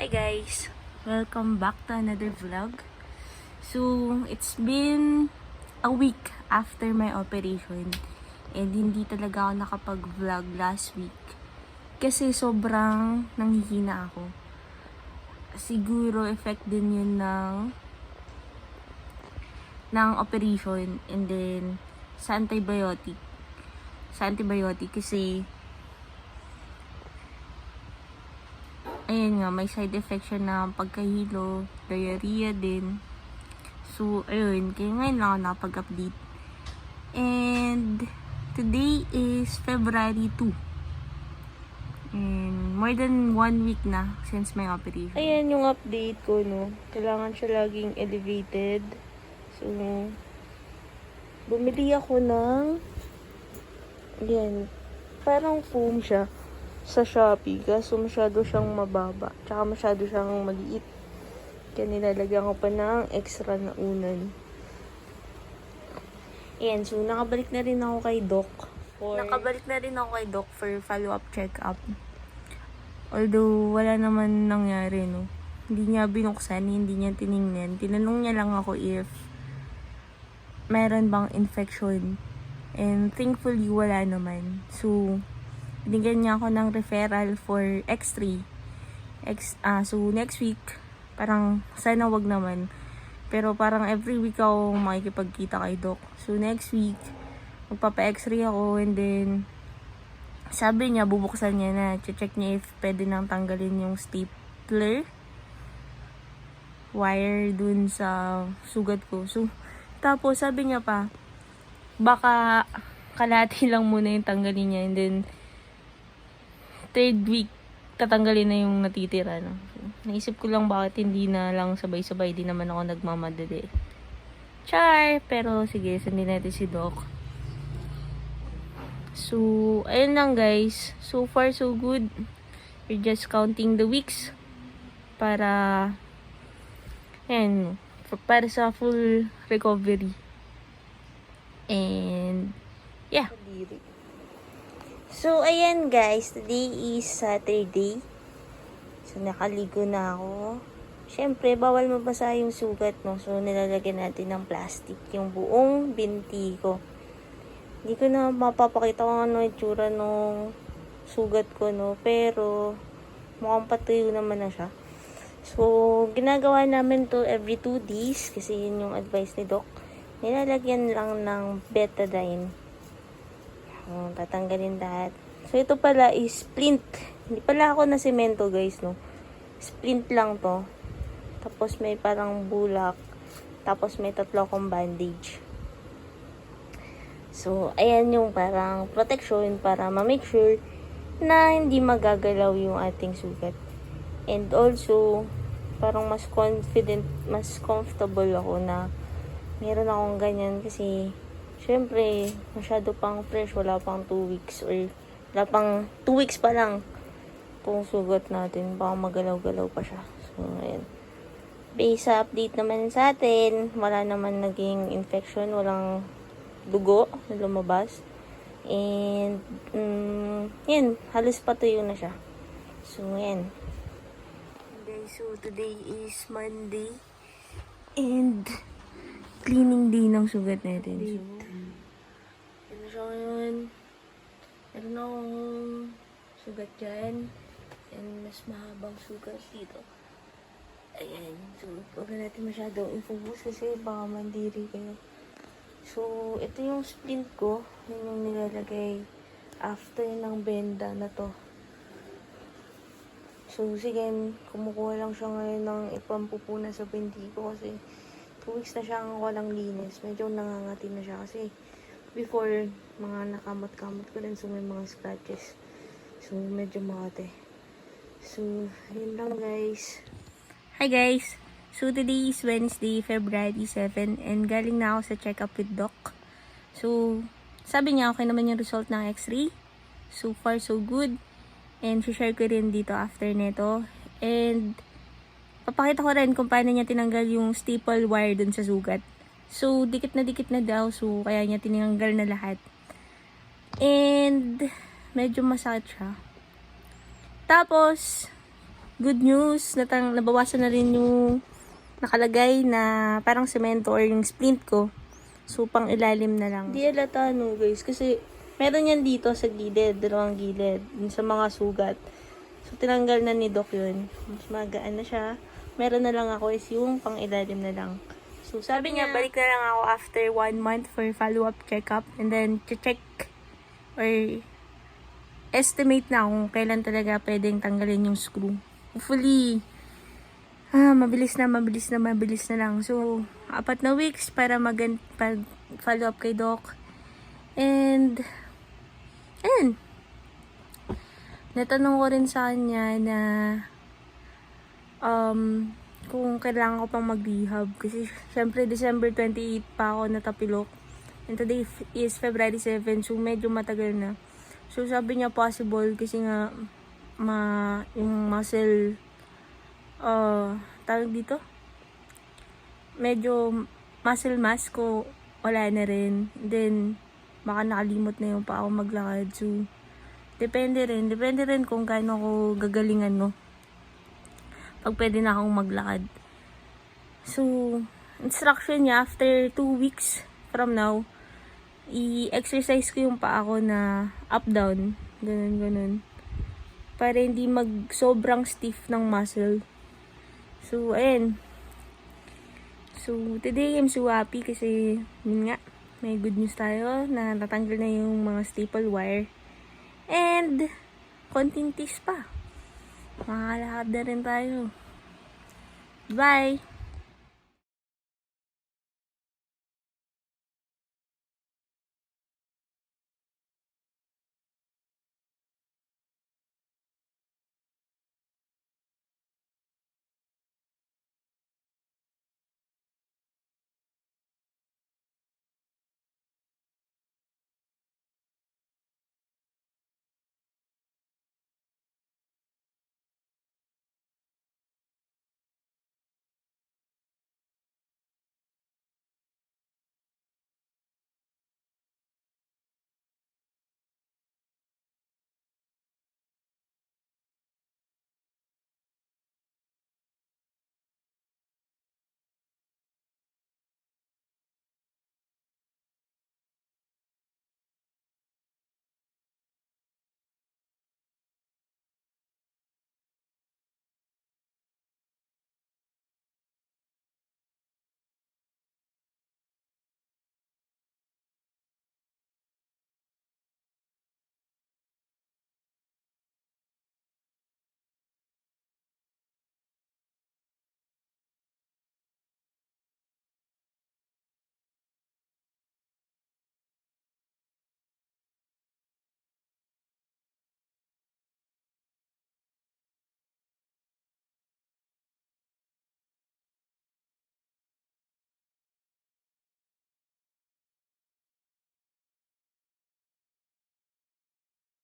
Hi guys! Welcome back to another vlog. So, it's been a week after my operation and hindi talaga ako nakapag-vlog last week kasi sobrang nanghihina ako. Siguro effect din yun ng operation and then sa antibiotic. Kasi ayun nga, may side effect siya na pagkahilo, diarrhea din. So, ayun, kaya ngayon lang ako nakapag-update. And, today is February 2. And, more than 1 week na since my operation. Ayan yung update ko, no. Kailangan siya laging elevated. So, bumili ako ng, ayan, parang foam siya sa Shopee, kaso masyado siyang mababa, tsaka masyado siyang maliit. Kaya nilalagyan ko pa ng extra na unan. Ayan, so nakabalik na rin ako kay Doc for follow-up check-up. Although, wala naman nangyari, no. Hindi niya binuksan, hindi niya tiningnan. Tinanong niya lang ako if meron bang infection. And thankfully, wala naman. So, binigyan niya ako ng referral for X-ray. So, next week, parang sana wag naman. Pero parang every week ako makikipagkita kay Doc. So, next week, magpapa-X-ray ako and then, sabi niya, bubuksan niya na. Check niya if pwede nang tanggalin yung stapler wire dun sa sugat ko. So, tapos sabi niya pa, baka kalahati lang muna yung tanggalin niya and then, 3rd week, tatanggalin na yung natitira. No? Naisip ko lang bakit hindi na lang sabay-sabay. Di naman ako nagmamadali. Char! Pero sige, sundin natin si Doc. So, ayun lang guys. So far, so good. We're just counting the weeks para sa full recovery. And, yeah. So, ayan guys, today is Saturday. So, nakaligo na ako. Siyempre, bawal mabasa yung sugat, no? So, nilalagyan natin ng plastic yung buong binti ko. Hindi ko na mapapakita kung ano itsura nung sugat ko, no? Pero, mukhang patuyo naman na siya. So, ginagawa namin to every 2 days kasi yun yung advice ni Doc. Nilalagyan lang ng betadine. Tatanggalin lahat. So, ito pala is splint. Hindi pala ako na semento, guys, no. Splint lang to. Tapos, may parang bulak. Tapos, may 3 akong bandage. So, ayan yung parang protection para ma-make sure na hindi magagalaw yung ating sugat. And also, parang mas confident, mas comfortable ako na meron akong ganyan kasi syempre, masyado pang fresh, wala pang 2 weeks or wala pang 2 weeks pa lang itong sugat natin. Baka magalaw-galaw pa siya. So, ayan. Based sa update naman sa atin, wala naman naging infection, walang dugo na lumabas. And, yan, halos patuyo na siya. So, ayan. Okay, so today is Monday. And, cleaning day ng sugat natin. So, siya ngayon. Meron akong sugat dyan. And mas mahabang sugat dito. Ayan. So, huwag na natin masyadong i-focus kasi baka mandiri kayo. So, ito yung splint ko. Yun yung nilalagay after ng benda na to. So, sige, kumukuha lang siya ngayon ng ipampupuna sa binti ko kasi 2 weeks na siyang walang linis. Medyo nangangati na siya kasi before, mga nakamot-kamot ko din. So, may mga scratches. So, medyo makate. So, yun lang guys. Hi guys! So, today is Wednesday, February 7. And galing na ako sa check-up with Doc. So, sabi niya okay naman yung result ng X-ray. So far, so good. And share ko rin dito after neto. And papakita ko rin kung paano niya tinanggal yung staple wire dun sa sugat. So, dikit na daw. So, kaya niya tinanggal na lahat. And medyo masakit siya. Tapos, good news, nabawasan na rin yung nakalagay na parang semento or yung splint ko. So, pang ilalim na lang. Di alata no guys, kasi meron yan dito sa gilid, dalawang gilid, dun sa mga sugat. So, tinanggal na ni Doc yun. Mas magaan na siya. Meron na lang ako is yung pang ilalim na lang. So, sabi niya, balik na lang ako after 1 month for follow-up checkup. And then, check or estimate na kung kailan talaga pwedeng tanggalin yung screw. Hopefully, mabilis na lang. So, 4 na weeks para follow up kay Doc. And, ayun. Natanong ko rin sa kanya na, kung kailangan ko pang mag-rehab. Kasi, syempre, December 28 pa ako natapilok. And today is February 7, so medyo matagal na. So, sabi niya possible kasi nga, yung muscle, tawag dito? Medyo muscle mass ko, wala na rin. Then, baka nakalimot na yung pa ako maglakad. So, depende rin kung gaano ako gagalingan, no? Pag pwede na akong maglakad. So, instruction niya, after 2 weeks from now, i-exercise ko yung paa ko na up-down. Ganun. Para hindi sobrang stiff ng muscle. So, ayan. So, today I'm so happy kasi, yun nga, may good news tayo na natanggal na yung mga staple wire. And, konting tiis pa. Makakalakad na rin tayo. Bye!